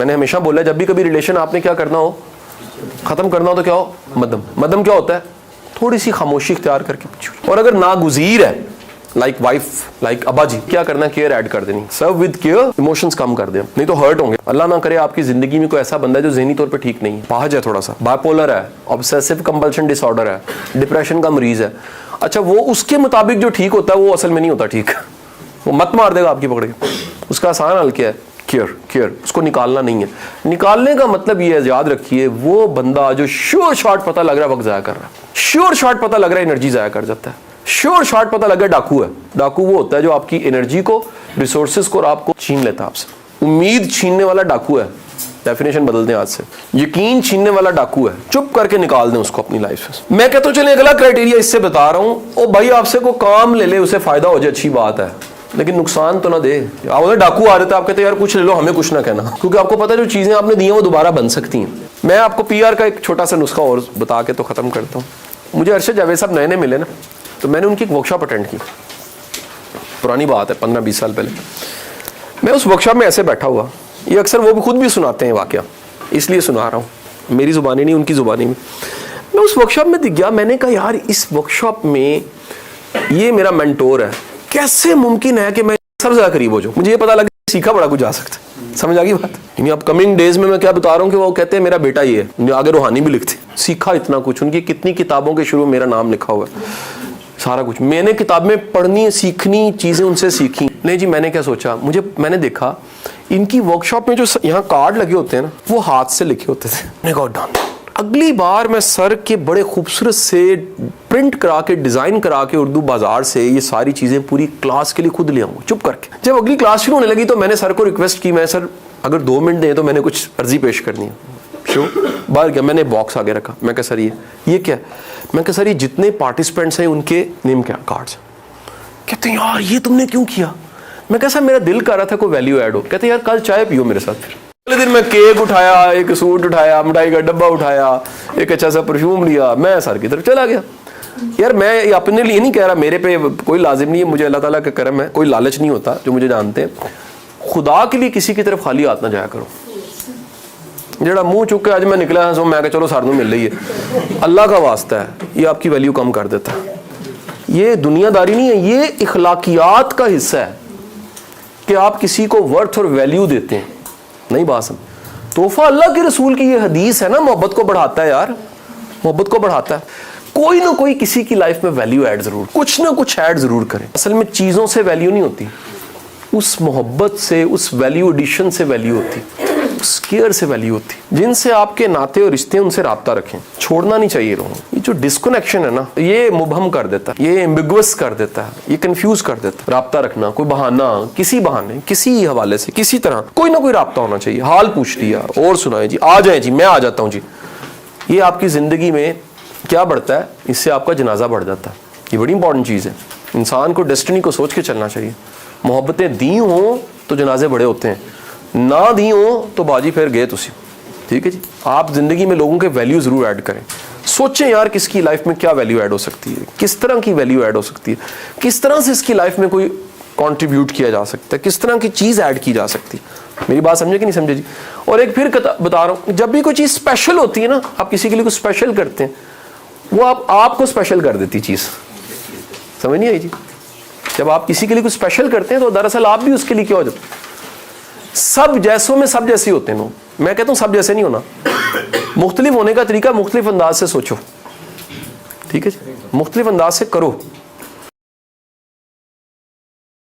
मैंने हमेशा बोला जब भी कभी रिलेशन आपने क्या करना हो, खत्म करना हो तो क्या हो, मध्यम। मध्यम क्या होता है, थोड़ी सी खामोशी इख्तियार करके। और अगर नागुज़ीर है लाइक वाइफ, लाइक अब्बा जी, क्या करना, केयर ऐड कर देनी, सर्व विद केयर, इमोशंस कम कर दे, नहीं तो हर्ट होंगे। अल्लाह ना करे आपकी जिंदगी में कोई ऐसा बंदा है जो ज़हनी तौर पे ठीक नहीं है, पाहज है, थोड़ा सा बाइपोलर है, ऑब्सेसिव कंपल्शन डिसऑर्डर है, डिप्रेशन का मरीज है। अच्छा, वो उसके मुताबिक जो ठीक होता है वो असल में नहीं होता ठीक, वो मत मार देगा आपकी पकड़ के। उसका आसान हल क्या है, केयर। केयर, उसको निकालना नहीं है। निकालने का मतलब ये है, याद रखिए, वो बंदा जो श्योर शॉट पता लग रहा है वक्त ज़ाया कर रहा है, श्योर शॉट पता लग रहा है एनर्जी ज़ाया कर जाता है, श्योर शॉट पता लग गया डाकू है। डाकू वो होता है जो आपकी एनर्जी को, रिसोर्सेज को और आपको छीन लेता है आपसे। उम्मीद छीनने वाला डाकू है, डेफिनेशन बदलते हैं आज से। यकीन छीनने वाला डाकू है, चुप करके निकाल दें उसको अपनी लाइफ से। मैं कहता हूँ चलिए अगला क्राइटेरिया इससे बता रहा हूँ, ओ भाई आपसे को काम ले ले, उसे फायदा हो जाए, अच्छी बात है, लेकिन नुकसान तो ना दे। आप डाकू आ रहे थे, आप कहते यार कुछ ले लो, हमें कुछ ना कहना, क्योंकि आपको पता है जो चीजें आपने दी हैं वो दोबारा बन सकती हैं। मैं आपको पीआर का एक छोटा सा नुस्खा और बता के तो खत्म करता हूँ। मुझे अरशद जावेद साहब नए नए मिले ना, तो मैंने उनकी एक वर्कशॉप अटेंड की, पुरानी बात है 15-20 साल पहले। मैं उस वर्कशॉप में ऐसे बैठा हुआ, ये अक्सर वो भी खुद भी सुनाते हैं वाकया, इसलिए सुना रहा हूँ, मेरी ज़ुबानी नहीं उनकी ज़ुबानी में। मैं उस वर्कशॉप में दिख गया, मैंने कहा यार इस वर्कशॉप में ये मेरा मेंटोर है, कैसे मुमकिन है कि मैं सबसे ज़्यादा करीब हो जाऊँ। मुझे ये पता लगा सीखा बड़ा कुछ जा सकता है, समझ आ गई बात। यानी अब कमिंग डेज में मैं क्या बता रहा हूँ कि वो कहते हैं मेरा बेटा ये है, आगे रूहानी भी लिखते, सीखा इतना कुछ, उनकी कितनी किताबों के शुरू में मेरा नाम लिखा हुआ है, सारा कुछ मैंने किताबें पढ़नी, सीखनी, चीज़ें उनसे सीखी। नहीं जी, मैंने क्या सोचा, मैंने देखा इनकी वर्कशॉप में जो यहाँ कार्ड लगे होते हैं ना, वो हाथ से लिखे होते थे। मैंने कहा डन, अगली बार मैं सर के बड़े खूबसूरत से प्रिंट करा के, डिज़ाइन करा के उर्दू बाजार से ये सारी चीज़ें पूरी क्लास के लिए खुद ले आऊँगा चुप करके। जब अगली क्लास शुरू होने लगी तो मैंने सर को रिक्वेस्ट की, मैं सर अगर 2 मिनट दें तो मैंने कुछ अर्जी पेश करनी है। शो बाहर गया, मैंने बॉक्स आगे रखा, मैं कहा सर ये क्या है? मैं कहा सर ये जितने पार्टिसिपेंट्स हैं उनके नेम क्या कार्ड्स। कहते हैं यार ये तुमने क्यों किया? मैं कहा सर मेरा दिल कर रहा था कोई वैल्यू ऐड हो। कहते यार कल चाय पियो मेरे साथ। फिर अगले दिन मैं केक उठाया, एक सूट उठाया, मिठाई का डब्बा उठाया, एक अच्छा सा परफ्यूम लिया, मैं सर की तरफ चला गया। यार मैं अपने लिए नहीं कह रहा, मेरे पे कोई लाजिम नहीं है, मुझे अल्लाह ताला का करम है, कोई लालच नहीं होता, जो मुझे जानते हैं। खुदा के लिए किसी की तरफ खाली हाथ ना जाया करो। जेड़ा मुंह चुक के आज मैं निकला है, सो मैं चलो सार नूं मिल रही है, अल्लाह का वास्ता है, ये आपकी वैल्यू कम कर देता है। ये दुनियादारी नहीं है, ये इखलाकियात का हिस्सा है कि आप किसी को वर्थ और वैल्यू देते हैं। नहीं बात समझ, तोहफा अल्लाह के रसूल की ये हदीस है ना, मोहब्बत को बढ़ाता है यार, मोहब्बत को बढ़ाता है। कोई ना कोई किसी की लाइफ में वैल्यू ऐड जरूर, कुछ ना कुछ ऐड जरूर करें। असल में चीज़ों से वैल्यू नहीं होती, उस मोहब्बत से, उस वैल्यू एडिशन से वैल्यू होती, उस केयर से वैल्यू होती। जिनसे आपके नाते और रिश्ते, उनसे राब्ता रखें, छोड़ना नहीं चाहिए लोगों। ये जो डिस्कनेक्शन है ना, ये मुबहम कर देता है, ये एम्बिगुअस कर देता है, ये कंफ्यूज कर देता है। राब्ता रखना, कोई बहाना, किसी बहाने, किसी हवाले से, किसी तरह कोई ना कोई राब्ता होना चाहिए। हाल पूछ लिया, और सुनाए जी, आ जाए जी, मैं आ जाता हूँ जी। ये आपकी ज़िंदगी में क्या बढ़ता है, इससे आपका जनाजा बढ़ जाता है। ये बड़ी इंपॉर्टेंट चीज़ है। इंसान को डेस्टिनी को सोच के चलना चाहिए। मोहब्बतें दी हों तो जनाजे बड़े होते हैं, ना दी हो तो बाजी फिर गए तुसी। ठीक है जी, आप जिंदगी में लोगों के वैल्यू जरूर ऐड करें। सोचें यार किसकी लाइफ में क्या वैल्यू ऐड हो सकती है, किस तरह की वैल्यू ऐड हो सकती है, किस तरह से इसकी लाइफ में कोई कंट्रीब्यूट किया जा सकता है, किस तरह की चीज़ ऐड की जा सकती है। मेरी बात समझे कि नहीं समझे जी? और एक फिर बता रहा हूँ, जब भी कोई चीज़ स्पेशल होती है ना, आप किसी के लिए कुछ स्पेशल करते हैं, वो आपको स्पेशल कर देती चीज़। समझ नहीं आई जी? जब आप किसी के लिए कुछ स्पेशल करते हैं तो दरअसल आप भी उसके लिए क्या हो जाते हैं। सब जैसों में सब जैसे होते हैं लोग। मैं कहता हूँ सब जैसे नहीं होना, मुख्तलिफ होने का तरीका मुख्तलिफ अंदाज से सोचो। ठीक है जी, मुख्तलिफ अंदाज से करो।